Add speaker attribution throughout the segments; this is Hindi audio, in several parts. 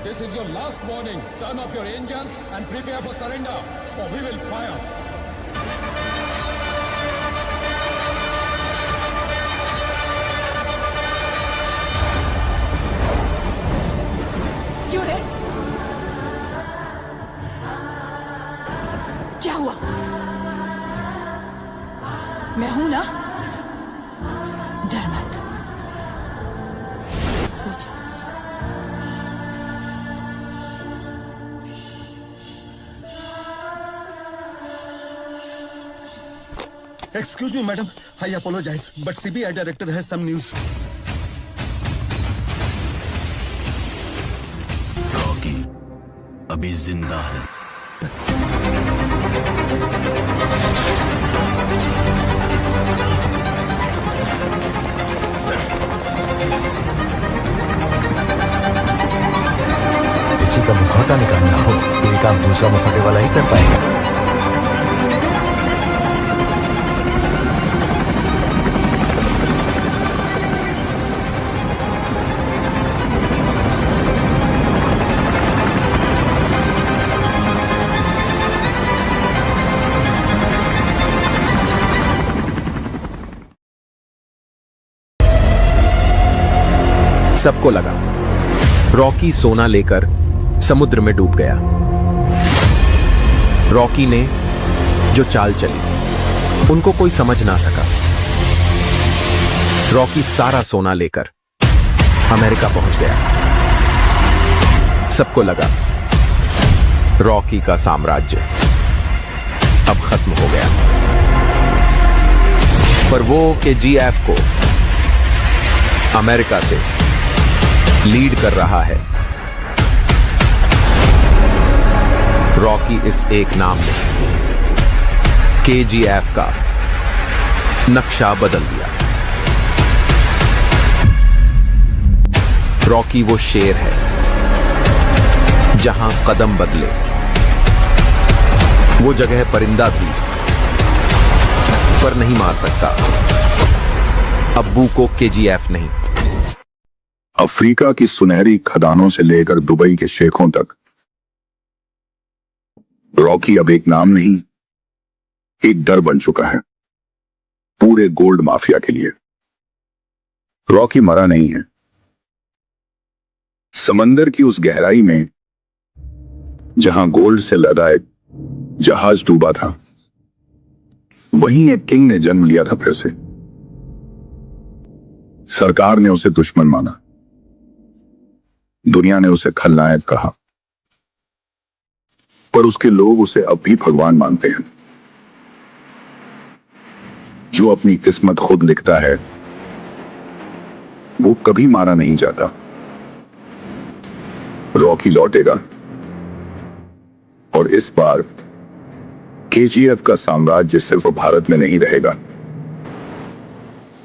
Speaker 1: This is your last warning. Turn off your engines and prepare for surrender, or we will fire.
Speaker 2: क्यों रे? क्या हुआ? मैं हूं ना, डर मत, सो जा।
Speaker 3: Excuse me, madam. I apologize, but CBI director has some news.
Speaker 4: Rocky अभी जिंदा है।
Speaker 5: किसी का मुखौटा निकालना हो तो ये काम दूसरा मुखौटे वाला ही कर पाएगा।
Speaker 6: सबको लगा रॉकी सोना लेकर समुद्र में डूब गया। रॉकी ने जो चाल चली उनको कोई समझ ना सका। रॉकी सारा सोना लेकर अमेरिका पहुंच गया। सबको लगा रॉकी का साम्राज्य अब खत्म हो गया। पर वो KGF को अमेरिका से लीड कर रहा है। रॉकी इस एक नाम ने KGF का नक्शा बदल दिया। रॉकी वो शेर है जहां कदम बदले वो जगह परिंदा भी पर नहीं मार सकता। अब्बू को KGF नहीं।
Speaker 7: अफ्रीका की सुनहरी खदानों से लेकर दुबई के शेखों तक रॉकी अब एक नाम नहीं, एक डर बन चुका है पूरे गोल्ड माफिया के लिए। रॉकी मरा नहीं है। समंदर की उस गहराई में जहां गोल्ड से लदा एक जहाज डूबा था, वहीं एक किंग ने जन्म लिया था फिर से। सरकार ने उसे दुश्मन माना, दुनिया ने उसे खलनायक कहा, पर उसके लोग उसे अब भी भगवान मानते हैं। जो अपनी किस्मत खुद लिखता है वो कभी मारा नहीं जाता। रॉकी लौटेगा और इस बार KGF का साम्राज्य सिर्फ भारत में नहीं रहेगा।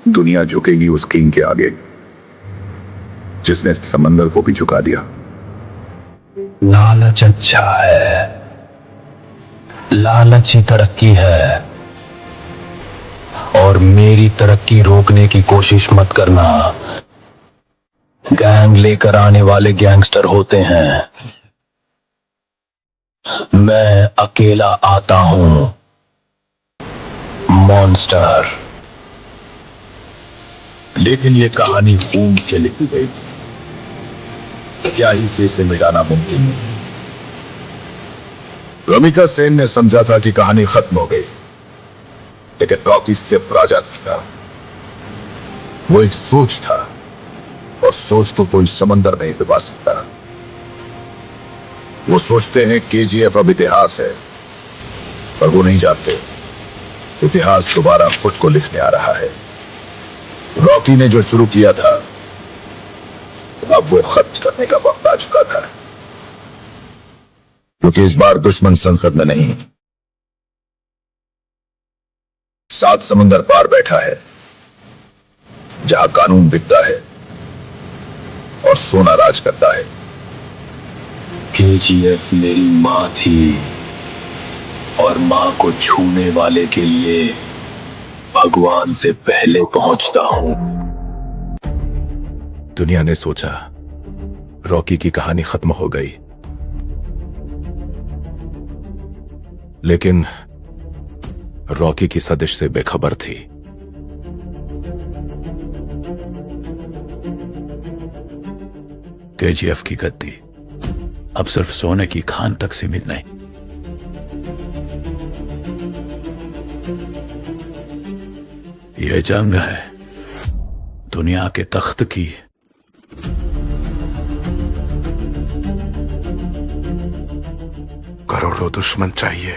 Speaker 7: दुनिया झुकेगी उस किंग के आगे जिसने समंदर को भी झुका दिया।
Speaker 5: लालच अच्छा है, लालच ही तरक्की है, और मेरी तरक्की रोकने की कोशिश मत करना। गैंग लेकर आने वाले गैंगस्टर होते हैं, मैं अकेला आता हूं, मॉन्स्टर। लेकिन ये कहानी खून से लिखी गई, क्या इसे मिटाना मुमकिन नहीं?
Speaker 7: रमिका सेन ने समझा था कि कहानी खत्म हो गई, लेकिन रॉकी सिर्फ राजा था। वो एक सोच था, और सोच को कोई समंदर नहीं डुबा सकता। वो सोचते हैं KGF अब इतिहास है, पर वो नहीं जानते इतिहास दोबारा खुद को लिखने आ रहा है। रॉकी ने जो शुरू किया था अब वो खत्म करने का वक्त आ चुका था, क्योंकि इस बार दुश्मन संसद में नहीं, 7 समुंदर पार बैठा है, जहां कानून बिकता है और सोना राज करता है।
Speaker 5: KGF मेरी मां थी, और मां को छूने वाले के लिए भगवान से पहले पहुंचता हूं।
Speaker 7: दुनिया ने सोचा रॉकी की कहानी खत्म हो गई, लेकिन रॉकी की सदिश से बेखबर थी।
Speaker 8: केजीएफ की गद्दी अब सिर्फ सोने की खान तक सीमित नहीं, यह जंग है दुनिया के तख्त की।
Speaker 7: करोड़ों दुश्मन चाहिए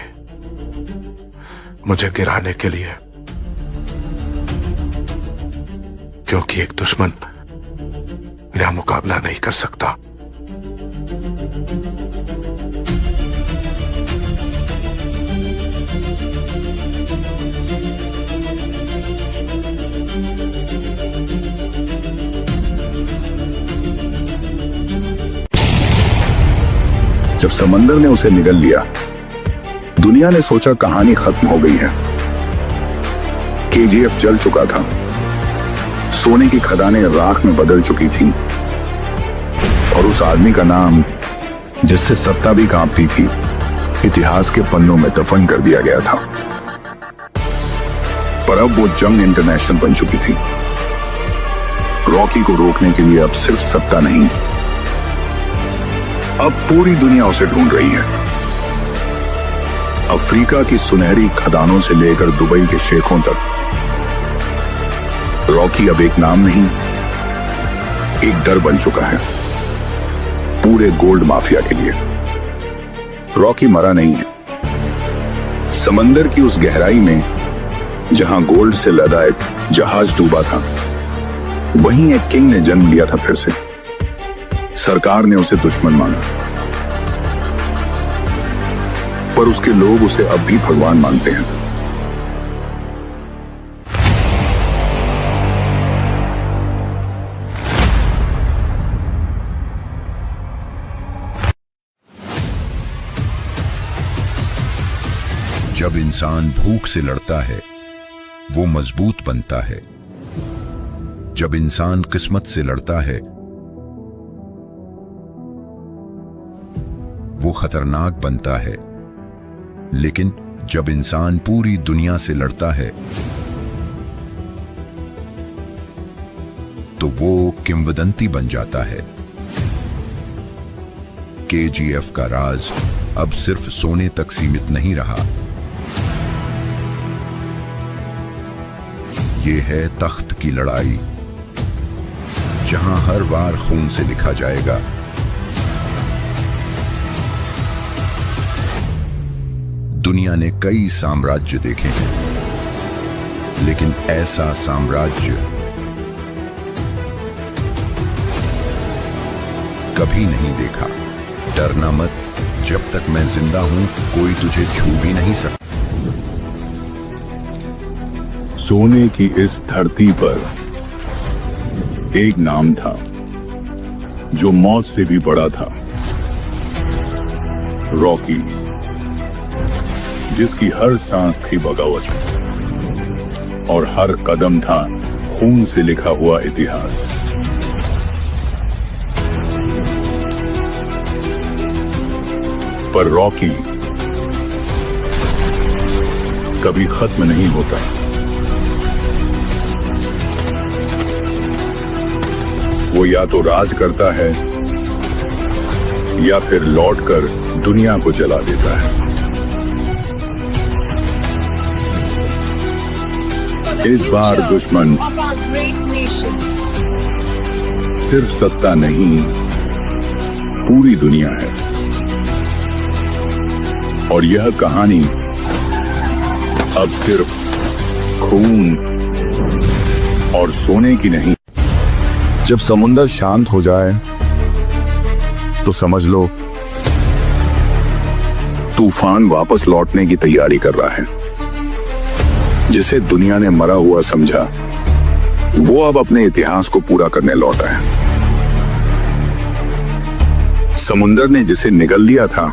Speaker 7: मुझे गिराने के लिए, क्योंकि एक दुश्मन मेरा मुकाबला नहीं कर सकता।
Speaker 5: जब समंदर ने उसे निगल लिया, दुनिया ने सोचा कहानी खत्म हो गई है। केजीएफ जल चुका था, सोने की खदानें राख में बदल चुकी थीं, और उस आदमी का नाम जिससे सत्ता भी कांपती थी, इतिहास के पन्नों में दफन कर दिया गया था। पर अब वो जंग इंटरनेशनल बन चुकी थी। रॉकी को रोकने के लिए अब सिर्फ सत्ता नहीं, अब पूरी दुनिया उसे ढूंढ रही है। अफ्रीका की सुनहरी खदानों से लेकर दुबई के शेखों तक रॉकी अब एक नाम नहीं, एक डर बन चुका है पूरे गोल्ड माफिया के लिए। रॉकी मरा नहीं है। समंदर की उस गहराई में जहां गोल्ड से लदा एक जहाज डूबा था, वहीं एक किंग ने जन्म लिया था फिर से। सरकार ने उसे दुश्मन माना, पर उसके लोग उसे अब भी भगवान मानते हैं।
Speaker 7: जब इंसान भूख से लड़ता है, वो मजबूत बनता है। जब इंसान किस्मत से लड़ता है, वो खतरनाक बनता है। लेकिन जब इंसान पूरी दुनिया से लड़ता है, तो वो किंवदंती बन जाता है। केजीएफ का राज अब सिर्फ सोने तक सीमित नहीं रहा, ये है तख्त की लड़ाई, जहां हर वार खून से लिखा जाएगा। दुनिया ने कई साम्राज्य देखे हैं, लेकिन ऐसा साम्राज्य कभी नहीं देखा। डरना मत, जब तक मैं जिंदा हूं कोई तुझे छू भी नहीं सकता।
Speaker 5: सोने की इस धरती पर एक नाम था जो मौत से भी बड़ा था, रॉकी, जिसकी हर सांस थी बगावत और हर कदम था खून से लिखा हुआ इतिहास। पर रॉकी कभी खत्म नहीं होता। वो या तो राज करता है या फिर लौटकर दुनिया को जला देता है। इस बार दुश्मन सिर्फ सत्ता नहीं, पूरी दुनिया है। और यह कहानी अब सिर्फ खून और सोने की नहीं। जब समुंदर शांत हो जाए तो समझ लो तूफान वापस लौटने की तैयारी कर रहा है। जिसे दुनिया ने मरा हुआ समझा, वो अब अपने इतिहास को पूरा करने लौटा है। समुंदर ने जिसे निगल लिया था,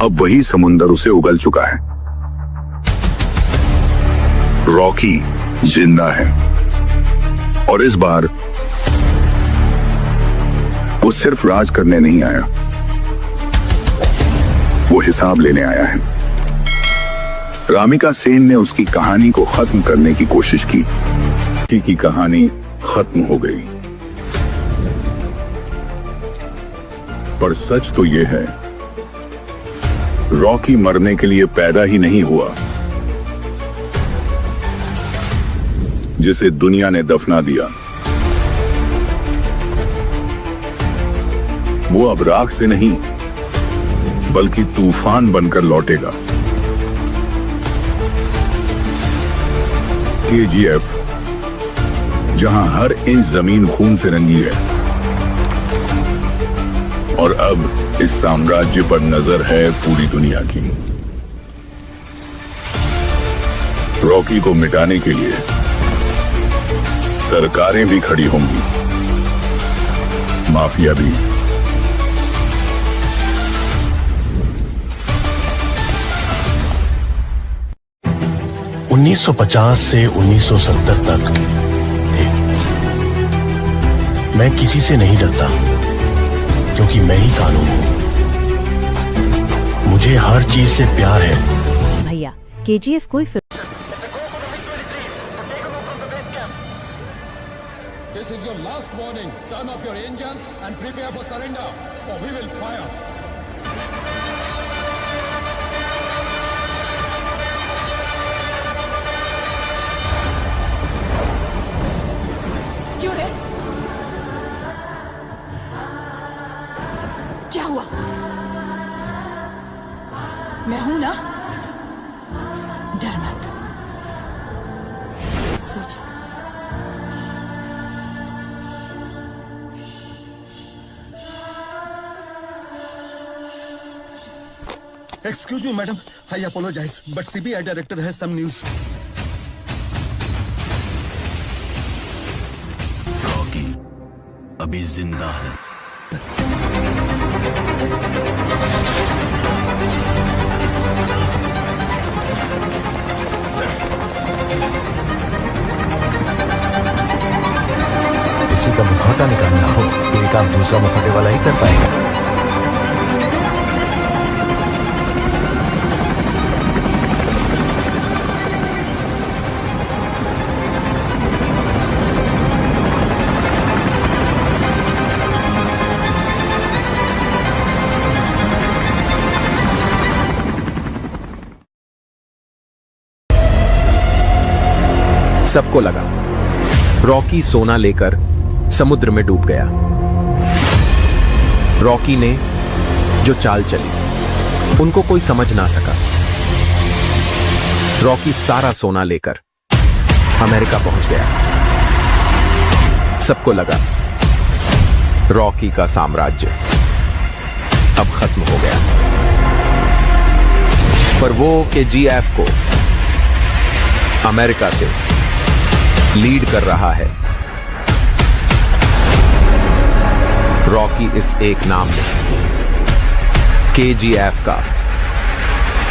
Speaker 5: अब वही समुंदर उसे उगल चुका है। रॉकी जिंदा है और इस बार वो सिर्फ राज करने नहीं आया, वो हिसाब लेने आया है। रामिका सेन ने उसकी कहानी को खत्म करने की कोशिश की कहानी खत्म हो गई। पर सच तो यह है, रॉकी मरने के लिए पैदा ही नहीं हुआ। जिसे दुनिया ने दफना दिया, वो अब राख से नहीं बल्कि तूफान बनकर लौटेगा। KGF, जहां हर इंच जमीन खून से रंगी है, और अब इस साम्राज्य पर नजर है पूरी दुनिया की। रॉकी को मिटाने के लिए सरकारें भी खड़ी होंगी, माफिया भी।
Speaker 9: ...1950 से 1970 तक मैं किसी से नहीं डरता, क्योंकि मैं ही कानून हूं। मुझे हर चीज से प्यार है।
Speaker 10: भैया, KGF कोई film.
Speaker 1: This is your last warning. Turn off your engines and prepare for surrender, or we will fire.
Speaker 2: क्यों रे? क्या हुआ? मैं हूं ना, डर मत, सो जा।
Speaker 3: Excuse me, madam. I apologize, but CBI director has some news.
Speaker 4: Rocky अभी जिंदा है।
Speaker 11: किसी का मुखौटा निकालना हो तो ये काम दूसरा मुखौटे वाला ही कर पाएगा।
Speaker 6: सबको लगा रॉकी सोना लेकर समुद्र में डूब गया। रॉकी ने जो चाल चली, उनको कोई समझ ना सका। रॉकी सारा सोना लेकर अमेरिका पहुंच गया। सबको लगा रॉकी का साम्राज्य अब खत्म हो गया। पर वो KGF को अमेरिका से लीड कर रहा है। रॉकी इस एक नाम ने KGF का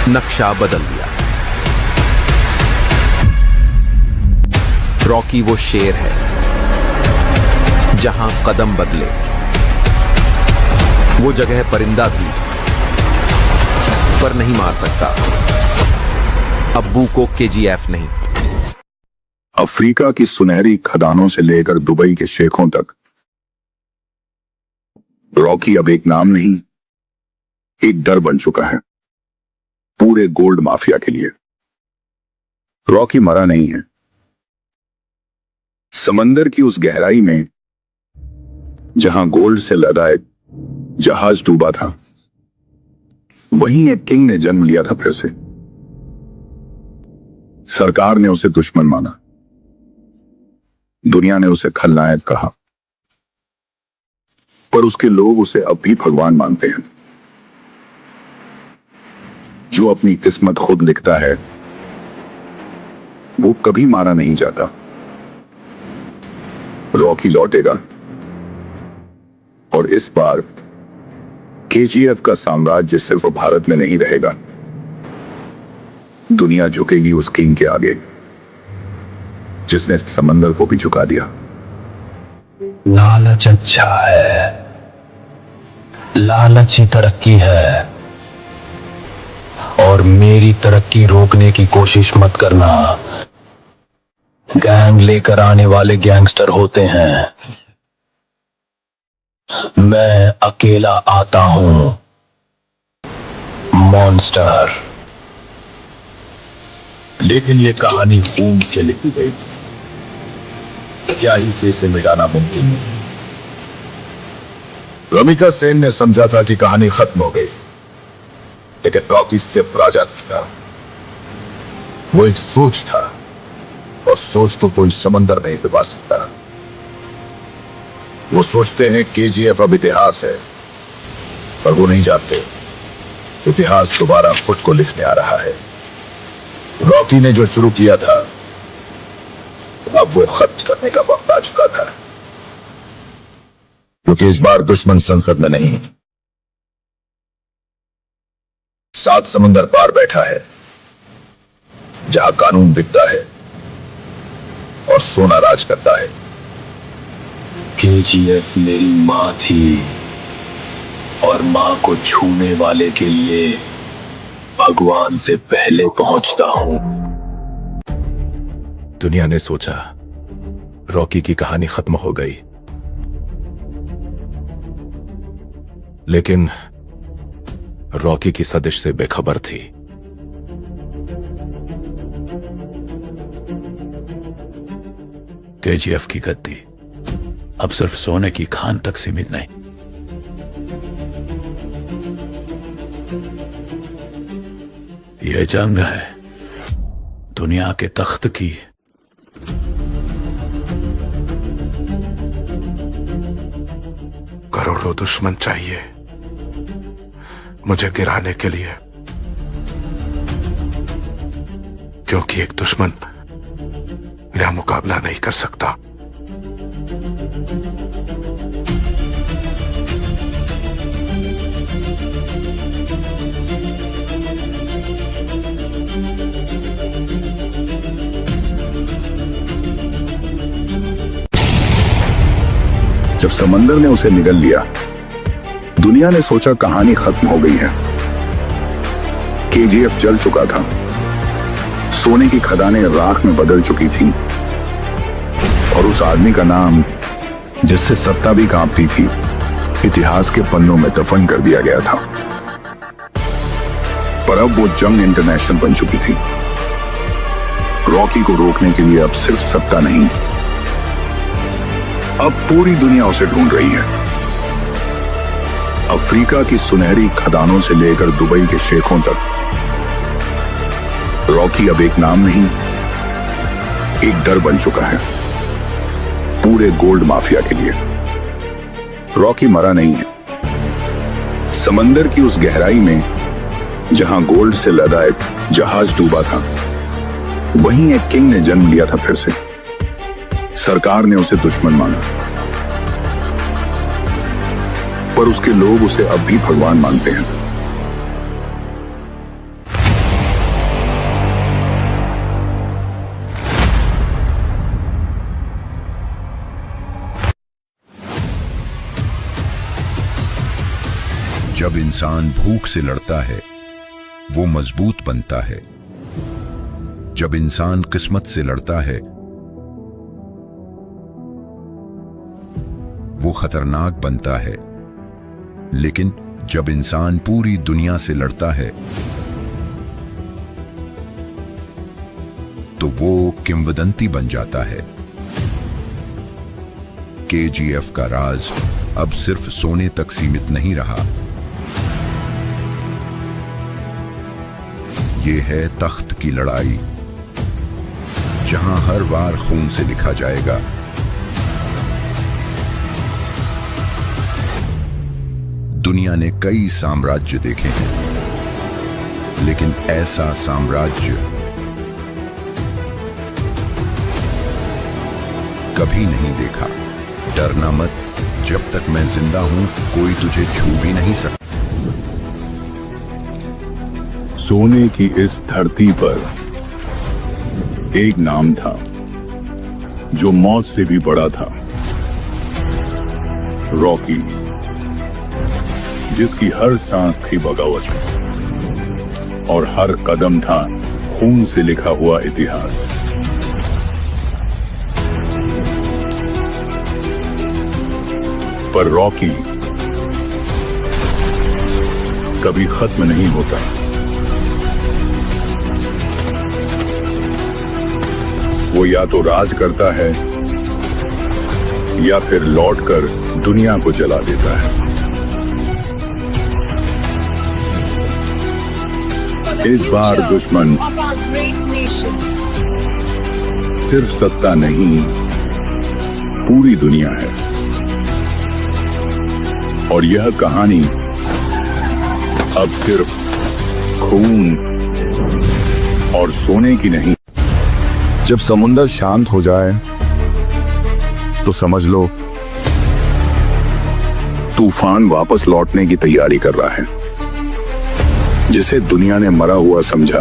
Speaker 6: नक्शा बदल दिया। रॉकी वो शेर है, जहां कदम बदले वो जगह परिंदा भी पर नहीं मार सकता। अब्बू को KGF नहीं।
Speaker 5: अफ्रीका की सुनहरी खदानों से लेकर दुबई के शेखों तक रॉकी अब एक नाम नहीं, एक डर बन चुका है पूरे गोल्ड माफिया के लिए। रॉकी मरा नहीं है। समंदर की उस गहराई में जहां गोल्ड से लदा एक जहाज डूबा था, वहीं एक किंग ने जन्म लिया था फिर से। सरकार ने उसे दुश्मन माना, दुनिया ने उसे खलनायक कहा, पर उसके लोग उसे अब भी भगवान मानते हैं। जो अपनी किस्मत खुद लिखता है वो कभी मारा नहीं जाता। रॉकी लौटेगा और इस बार KGF का साम्राज्य सिर्फ भारत में नहीं रहेगा। दुनिया झुकेगी उस किंग के आगे जिसने समंदर को भी झुका दिया।
Speaker 11: लालच अच्छा है,
Speaker 7: लालच ही तरक्की है, और मेरी तरक्की रोकने की कोशिश मत करना। गैंग लेकर आने वाले गैंगस्टर होते हैं, मैं अकेला आता हूं, मॉन्स्टर। लेकिन ये कहानी खून से लिखी गई, क्या इसे मिटाना मुमकिन है? रमिका सेन ने समझा था कि कहानी खत्म हो गई, लेकिन रॉकी सिर्फ राजा था। वो एक सोच था, और सोच को कोई समंदर नहीं डुबा सकता। वो सोचते हैं केजीएफ अब इतिहास है, पर वो नहीं जानते इतिहास दोबारा खुद को लिखने आ रहा है। रॉकी ने जो शुरू किया था, अब वो खत्म करने का वक्त आ चुका था, क्योंकि इस बार दुश्मन संसद में नहीं, 7 समंदर पार बैठा है, जहां कानून बिकता है और सोना राज करता है। केजीएफ मेरी मां थी, और मां को छूने वाले के लिए भगवान से पहले पहुंचता हूं।
Speaker 11: दुनिया ने सोचा रॉकी की कहानी खत्म हो गई, लेकिन रॉकी की सदिश से बेखबर थी।
Speaker 8: केजीएफ की गद्दी अब सिर्फ सोने की खान तक सीमित नहीं, यह जंग है दुनिया के तख्त की।
Speaker 11: करोड़ों दुश्मन चाहिए मुझे गिराने के लिए, क्योंकि एक दुश्मन मेरा मुकाबला नहीं कर सकता।
Speaker 5: जब समंदर ने उसे निगल लिया, दुनिया ने सोचा कहानी खत्म हो गई है। केजीएफ जल चुका था, सोने की खदानें राख में बदल चुकी थीं, और उस आदमी का नाम, जिससे सत्ता भी कांपती थी, इतिहास के पन्नों में दफन कर दिया गया था। पर अब वो जंग इंटरनेशनल बन चुकी थी। रॉकी को रोकने के लिए अब सिर्फ सत्ता नहीं, अब पूरी दुनिया उसे ढूंढ रही है। अफ्रीका की सुनहरी खदानों से लेकर दुबई के शेखों तक रॉकी अब एक नाम नहीं, एक डर बन चुका है पूरे गोल्ड माफिया के लिए। रॉकी मरा नहीं है। समंदर की उस गहराई में जहां गोल्ड से लदा एक जहाज डूबा था, वहीं एक किंग ने जन्म लिया था फिर से। सरकार ने उसे दुश्मन माना, पर उसके लोग उसे अब भी भगवान मानते हैं। जब इंसान भूख से लड़ता है, वो मजबूत बनता है। जब इंसान किस्मत से लड़ता है, वो खतरनाक बनता है। लेकिन जब इंसान पूरी दुनिया से लड़ता है, तो वो किंवदंती बन जाता है। केजीएफ का राज अब सिर्फ सोने तक सीमित नहीं रहा, ये है तख्त की लड़ाई, जहां हर वार खून से लिखा जाएगा। दुनिया ने कई साम्राज्य देखे हैं, लेकिन ऐसा साम्राज्य कभी नहीं देखा। डरना मत, जब तक मैं जिंदा हूं कोई तुझे छू भी नहीं सकता। सोने की इस धरती पर एक नाम था जो मौत से भी बड़ा था, रॉकी। जिसकी हर सांस थी बगावत और हर कदम था खून से लिखा हुआ इतिहास। पर रॉकी कभी खत्म नहीं होता। वो या तो राज करता है या फिर लौटकर दुनिया को जला देता है। इस बार दुश्मन सिर्फ सत्ता नहीं, पूरी दुनिया है। और यह कहानी अब सिर्फ खून और सोने की नहीं।
Speaker 7: जब समुंदर शांत हो जाए तो समझ लो तूफान वापस लौटने की तैयारी कर रहा है। जिसे दुनिया ने मरा हुआ समझा,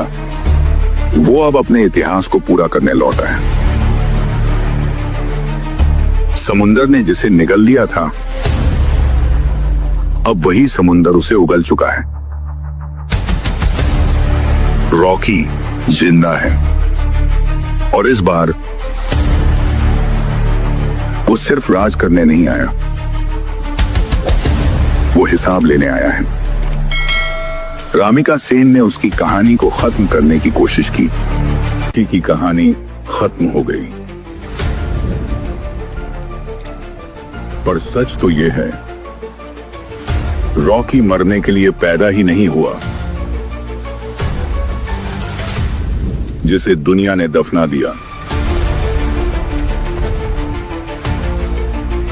Speaker 7: वो अब अपने इतिहास को पूरा करने लौटा है। समुंदर ने जिसे निगल लिया था, अब वही समुंदर उसे उगल चुका है। रॉकी जिंदा है और इस बार वो सिर्फ राज करने नहीं आया, वो हिसाब लेने आया है। रामिका सेन ने उसकी कहानी को खत्म करने की कोशिश की कहानी खत्म हो गई। पर सच तो यह है, रॉकी मरने के लिए पैदा ही नहीं हुआ। जिसे दुनिया ने दफना दिया,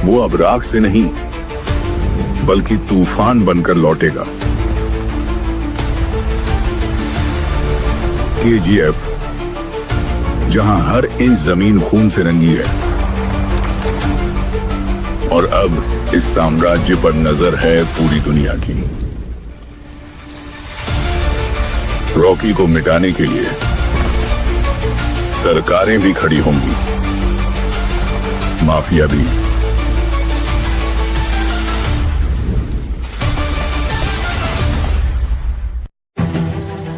Speaker 7: वो अब राख से नहीं बल्कि तूफान बनकर लौटेगा। KGF, जहां हर इंच जमीन खून से रंगी है और अब इस साम्राज्य पर नजर है पूरी दुनिया की। रॉकी को मिटाने के लिए सरकारें भी खड़ी होंगी, माफिया भी।
Speaker 9: –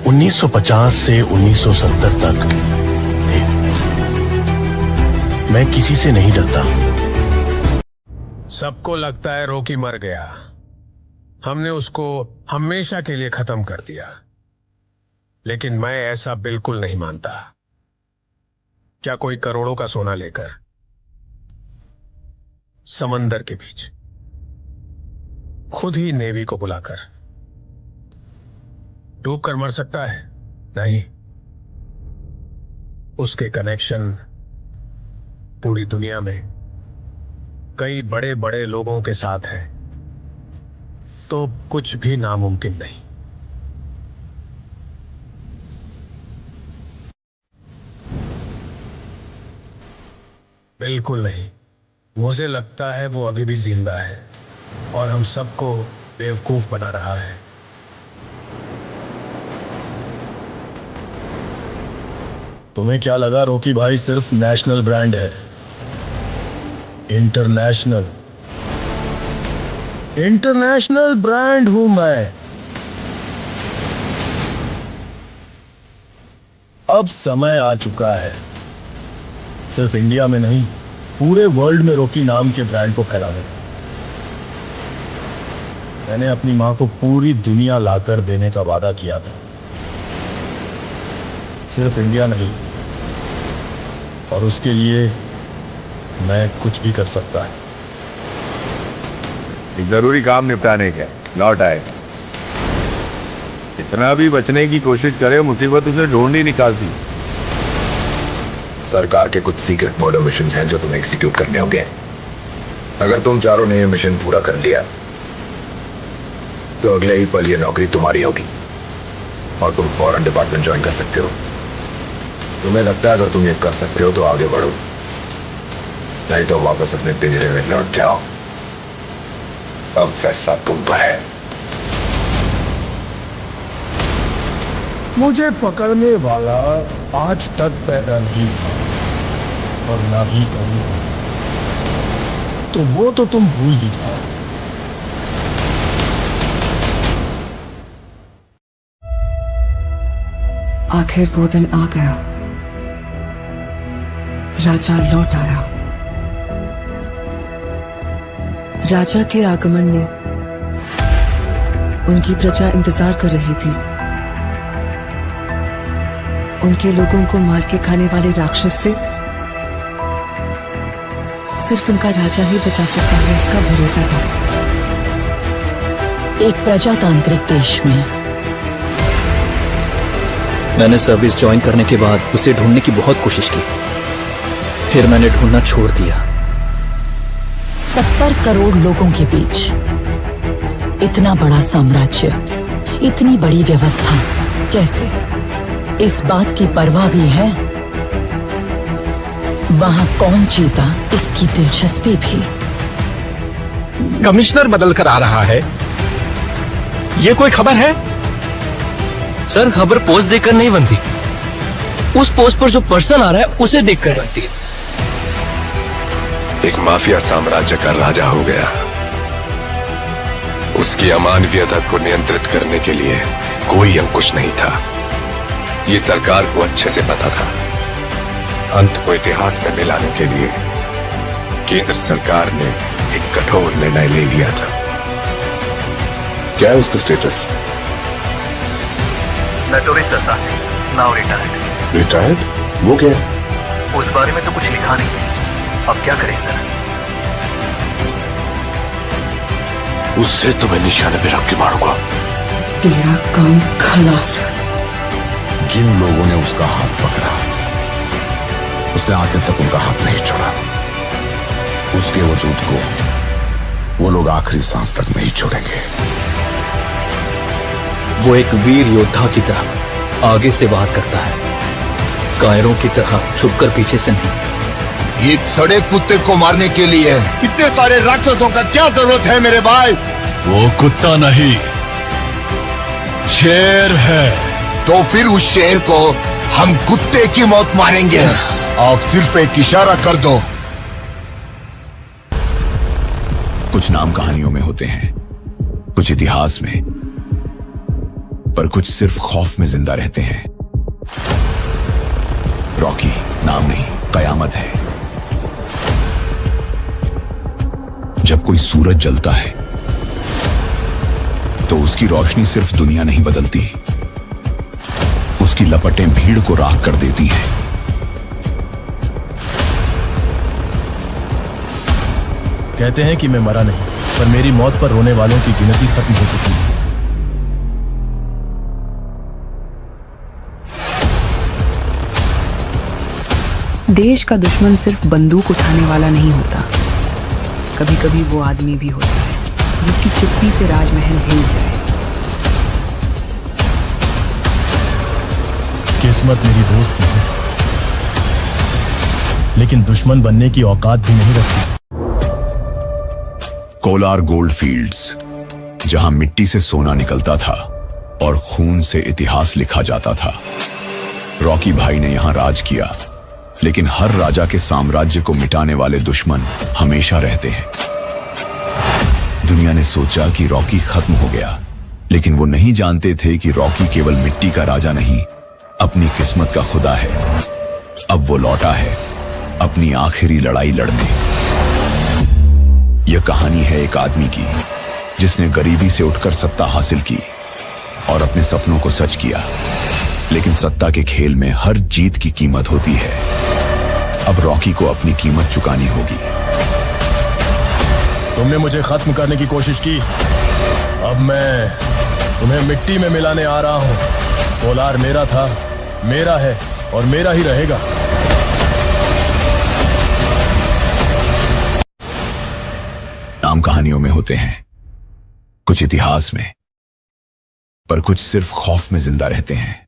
Speaker 9: 1950 से 1970 तक मैं किसी से नहीं डरता।
Speaker 12: सबको लगता है रॉकी मर गया, हमने उसको हमेशा के लिए खत्म कर दिया। लेकिन मैं ऐसा बिल्कुल नहीं मानता। क्या कोई करोड़ों का सोना लेकर समंदर के बीच खुद ही नेवी को बुलाकर डूब कर मर सकता है? नहीं, उसके कनेक्शन पूरी दुनिया में कई बड़े बड़े लोगों के साथ है, तो कुछ भी नामुमकिन नहीं। बिल्कुल नहीं। मुझे लगता है वो अभी भी जिंदा है और हम सबको बेवकूफ बना रहा है।
Speaker 9: तुम्हें क्या लगा रॉकी भाई सिर्फ नेशनल ब्रांड है? इंटरनेशनल ब्रांड हूं मैं। अब समय आ चुका है, सिर्फ इंडिया में नहीं पूरे वर्ल्ड में रॉकी नाम के ब्रांड को फैलाने। मैंने अपनी मां को पूरी दुनिया लाकर देने का वादा किया था, सिर्फ इंडिया नहीं, और उसके लिए मैं कुछ भी कर सकता है।
Speaker 13: एक जरूरी काम निपटाने के लौट आए। इतना भी बचने की कोशिश करे, मुसीबत उसे ढूंढ ही निकालती।
Speaker 7: सरकार के कुछ सीक्रेट मर्डर मिशन हैं जो तुम्हें एग्जीक्यूट करने होंगे। अगर तुम चारों ने ये मिशन पूरा कर लिया तो अगले ही पल ये नौकरी तुम्हारी होगी और तुम फौरन डिपार्टमेंट ज्वाइन कर सकते हो। तुम्हें लगता है अगर तुम ये कर सकते हो तो आगे बढ़ो, नहीं तो वापस अपने पिंजरे में लौट जाओ। अब फैसला तुम पर है।
Speaker 9: मुझे पकड़ने वाला आज तक पैदा नहीं हुआ और ना ही कभी, तो वो तो तुम भूल ही जाओ।
Speaker 14: आखिर वो दिन आ गया। राजा लौट आया। राजा के आगमन में उनकी प्रजा इंतजार कर रही थी। उनके लोगों को मार के खाने वाले राक्षस से सिर्फ उनका राजा ही बचा सकता है, इसका भरोसा था।
Speaker 2: एक प्रजातांत्रिक देश में
Speaker 8: मैंने सर्विस ज्वाइन करने के बाद उसे ढूंढने की बहुत कोशिश की, फिर मैंने ढूंढना छोड़ दिया।
Speaker 2: 70 करोड़ लोगों के बीच इतना बड़ा साम्राज्य, इतनी बड़ी व्यवस्था, कैसे? इस बात की परवाह भी है वहां कौन जीता, इसकी दिलचस्पी भी।
Speaker 12: कमिश्नर बदल कर आ रहा है, ये कोई खबर है?
Speaker 15: सर, खबर पोस्ट देखकर नहीं बनती, उस पोस्ट पर जो पर्सन आ रहा है उसे देखकर बनती है।
Speaker 11: एक माफिया साम्राज्य का राजा हो गया। उसकी अमानवीयता को नियंत्रित करने के लिए कोई अंकुश नहीं था। ये सरकार को अच्छे से पता था। अंत को इतिहास में मिलाने के लिए केंद्र सरकार ने एक कठोर निर्णय ले लिया था। क्या है उसका status?
Speaker 16: Notorious assassin, now retired.
Speaker 11: Retired? वो क्या है?
Speaker 16: उस बारे में तो कुछ लिखा नहीं। अब क्या करें सर?
Speaker 11: उससे तो मैं निशाने पे रख के मारूंगा।
Speaker 14: तेरा काम खलास।
Speaker 7: जिन लोगों ने उसका हाथ पकड़ा, उसने आखिर तक उनका हाथ नहीं छोड़ा। उसके वजूद को वो लोग आखिरी सांस तक नहीं छोड़ेंगे।
Speaker 8: वो एक वीर योद्धा की तरह आगे से वार करता है, कायरों की तरह छुपकर पीछे से नहीं।
Speaker 7: एक सड़े कुत्ते को मारने के लिए इतने सारे राक्षसों का क्या जरूरत है मेरे भाई?
Speaker 8: वो कुत्ता नहीं, शेर है।
Speaker 7: तो फिर उस शेर को हम कुत्ते की मौत मारेंगे। आप सिर्फ एक इशारा कर दो। कुछ नाम कहानियों में होते हैं, कुछ इतिहास में, पर कुछ सिर्फ खौफ में जिंदा रहते हैं। रॉकी नाम नहीं, कयामत है। जब कोई सूरज जलता है तो उसकी रोशनी सिर्फ दुनिया नहीं बदलती, उसकी लपटें भीड़ को राख कर देती हैं।
Speaker 9: कहते हैं कि मैं मरा नहीं, पर मेरी मौत पर रोने वालों की गिनती खत्म हो चुकी है।
Speaker 2: देश का दुश्मन सिर्फ बंदूक उठाने वाला नहीं होता, कभी कभी वो आदमी भी होता है जिसकी चुप्पी से राजमहल हिल जाए।
Speaker 9: किस्मत मेरी दोस्त नहीं, लेकिन दुश्मन बनने की औकात भी नहीं रखती।
Speaker 5: कोलार गोल्ड फील्ड्स, जहां मिट्टी से सोना निकलता था और खून से इतिहास लिखा जाता था। रॉकी भाई ने यहां राज किया, लेकिन हर राजा के साम्राज्य को मिटाने वाले दुश्मन हमेशा रहते हैं। दुनिया ने सोचा कि रॉकी खत्म हो गया, लेकिन वो नहीं जानते थे कि रॉकी केवल मिट्टी का राजा नहीं, अपनी किस्मत का खुदा है। अब वो लौटा है अपनी आखिरी लड़ाई लड़ने। यह कहानी है एक आदमी की जिसने गरीबी से उठकर सत्ता हासिल की और अपने सपनों को सच किया। लेकिन सत्ता के खेल में हर जीत की कीमत होती है। अब रॉकी को अपनी कीमत चुकानी होगी।
Speaker 9: तुमने मुझे खत्म करने की कोशिश की, अब मैं तुम्हें मिट्टी में मिलाने आ रहा हूं। कोलार मेरा था, मेरा है और मेरा ही रहेगा।
Speaker 5: नाम कहानियों में होते हैं, कुछ इतिहास में, पर कुछ सिर्फ खौफ में जिंदा रहते हैं।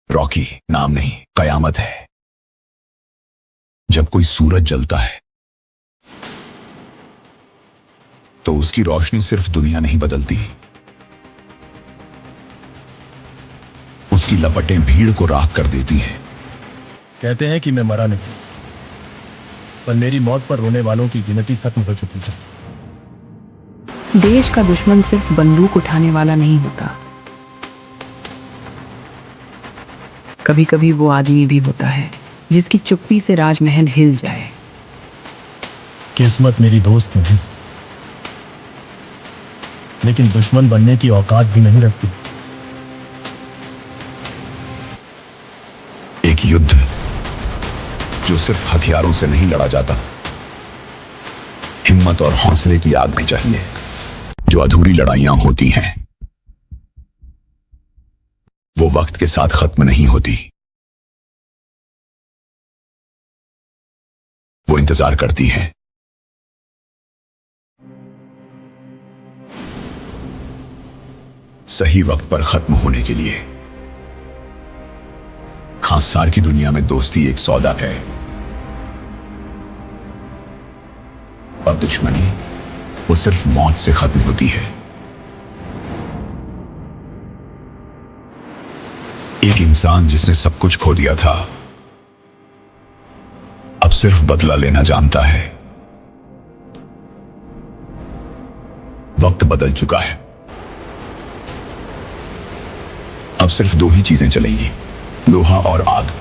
Speaker 5: रॉकी नाम नहीं, कयामत है। जब कोई सूरज जलता है तो उसकी रोशनी सिर्फ दुनिया नहीं बदलती, उसकी लपटें भीड़ को राख कर देती हैं।
Speaker 9: कहते हैं कि मैं मरा नहीं, पर मेरी मौत पर रोने वालों की गिनती खत्म हो चुकी है।
Speaker 2: देश का दुश्मन सिर्फ बंदूक उठाने वाला नहीं होता,
Speaker 14: कभी कभी वो आदमी भी होता है जिसकी चुप्पी से राजमहल हिल जाए।
Speaker 9: किस्मत मेरी दोस्त नहीं, लेकिन दुश्मन बनने की औकात भी नहीं रखती।
Speaker 7: एक युद्ध जो सिर्फ हथियारों से नहीं लड़ा जाता, हिम्मत और हौसले की आग भी चाहिए। जो अधूरी लड़ाइयां होती हैं वो वक्त के साथ खत्म नहीं होती, वो इंतजार करती हैं। सही वक्त पर खत्म होने के लिए। खांसार की दुनिया में दोस्ती एक सौदा है और दुश्मनी वो सिर्फ मौत से खत्म होती है। एक इंसान जिसने सब कुछ खो दिया था अब सिर्फ बदला लेना जानता है। वक्त बदल चुका है, अब सिर्फ दो ही चीजें चलेंगी, लोहा और आग।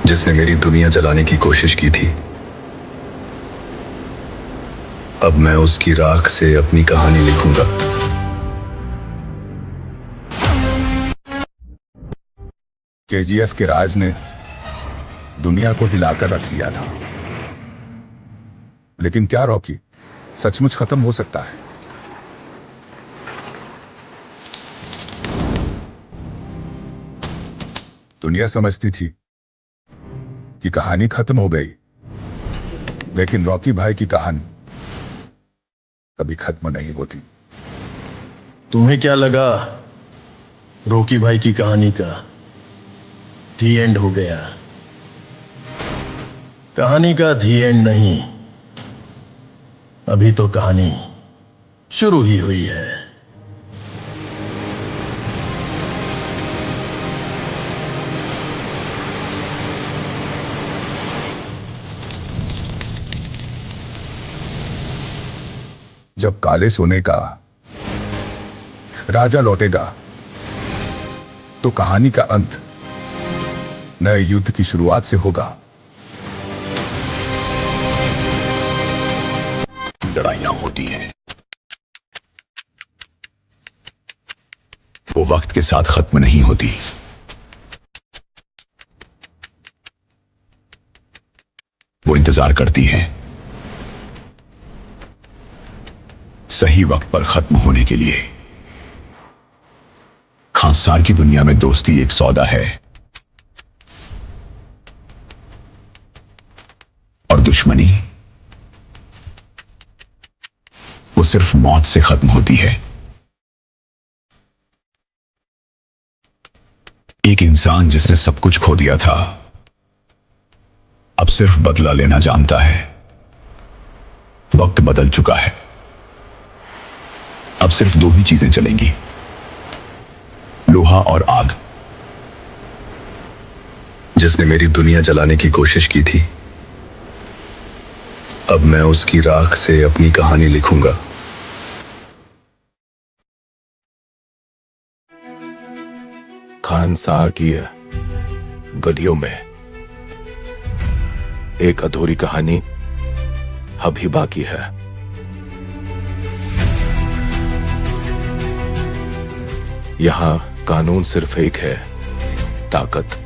Speaker 17: जिसने मेरी दुनिया जलाने की कोशिश की थी, अब मैं उसकी राख से अपनी कहानी लिखूंगा।
Speaker 7: केजीएफ के राज ने दुनिया को हिलाकर रख दिया था, लेकिन क्या रॉकी सचमुच खत्म हो सकता है? दुनिया समझती थी कि कहानी खत्म हो गई, लेकिन रॉकी भाई की कहानी कभी खत्म नहीं होती।
Speaker 9: तुम्हें क्या लगा रॉकी भाई की कहानी का दी एंड हो गया? कहानी का दी एंड नहीं, अभी तो कहानी शुरू ही हुई है।
Speaker 7: जब काले सोने का राजा लौटेगा तो कहानी का अंत नए युद्ध की शुरुआत से होगा। लड़ाइयां होती हैं, वो वक्त के साथ खत्म नहीं होती, वो इंतजार करती हैं सही वक्त पर खत्म होने के लिए। खांसार की दुनिया में दोस्ती एक सौदा है और दुश्मनी वो सिर्फ मौत से खत्म होती है। एक इंसान जिसने सब कुछ खो दिया था अब सिर्फ बदला लेना जानता है। वक्त बदल चुका है, अब सिर्फ दो ही चीजें चलेंगी, लोहा और आग।
Speaker 17: जिसने मेरी दुनिया जलाने की कोशिश की थी, अब मैं उसकी राख से अपनी कहानी लिखूंगा।
Speaker 11: खानसार की गलियों में एक अधूरी कहानी अभी बाकी है। यहां कानून सिर्फ एक है, ताकत।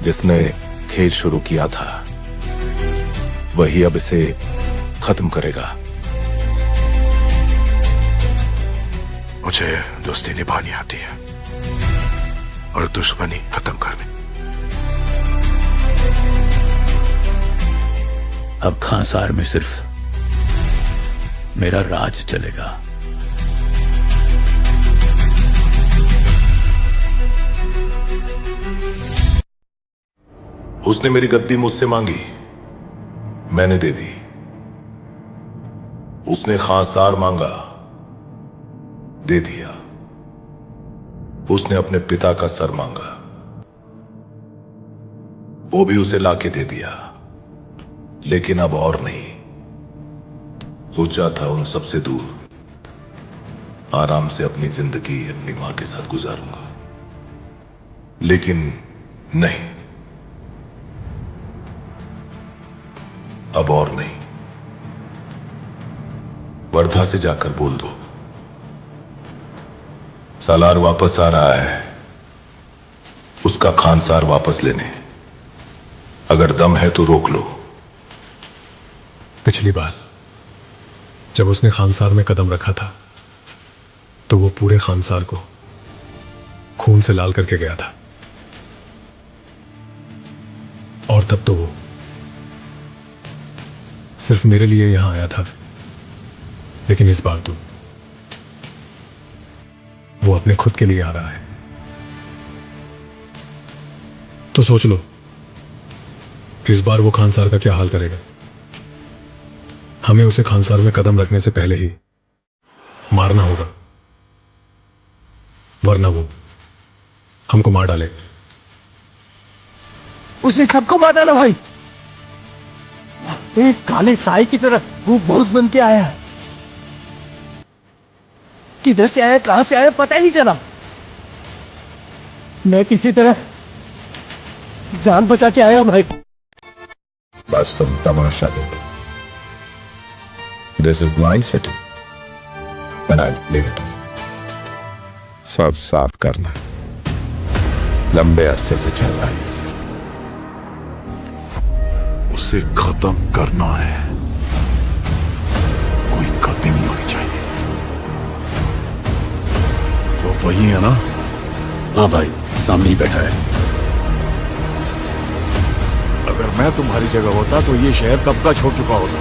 Speaker 11: जिसने खेल शुरू किया था वही अब इसे खत्म करेगा।
Speaker 18: मुझे दोस्ती निभानी आती है और दुश्मनी खत्म करनी।
Speaker 8: अब खांसार में सिर्फ मेरा राज चलेगा।
Speaker 11: उसने मेरी गद्दी मुझसे मांगी, मैंने दे दी। उसने खांसार मांगा, दे दिया। उसने अपने पिता का सर मांगा, वो भी उसे लाके दे दिया। लेकिन अब और नहीं,
Speaker 7: सोचा था उन सबसे दूर आराम से अपनी जिंदगी अपनी मां के साथ गुजारूंगा, लेकिन नहीं, अब और नहीं। वर्धा से जाकर बोल दो सालार वापस आ रहा है, उसका खानसार वापस लेने। अगर दम है तो रोक लो।
Speaker 12: पिछली बार जब उसने खानसार में कदम रखा था तो वो पूरे खानसार को खून से लाल करके गया था, और तब तो वो सिर्फ मेरे लिए यहां आया था, लेकिन इस बार तो वो अपने खुद के लिए आ रहा है। तो सोच लो इस बार वो खानसार का क्या हाल करेगा। हमें उसे खानसार में कदम रखने से पहले ही मारना होगा, वरना वो हमको मार डाले।
Speaker 19: उसने सबको मार डाला भाई। एक काले साई की तरह वो बहुत बन के आया है। किधर से आया कहां से आया पता ही नहीं चला। मैं किसी तरह जान बचा के आया भाई।
Speaker 7: बस तुम तमाशा देखो। This is my city and I leave it. सब साफ करना, लंबे अरसे से चल रहा है।
Speaker 18: उसे खत्म करना है, कोई गलती नहीं होनी चाहिए। तो वही है ना?
Speaker 11: हाँ भाई, सामने ही बैठा है।
Speaker 18: अगर मैं तुम्हारी जगह होता तो ये शहर कब का छोड़ चुका होता।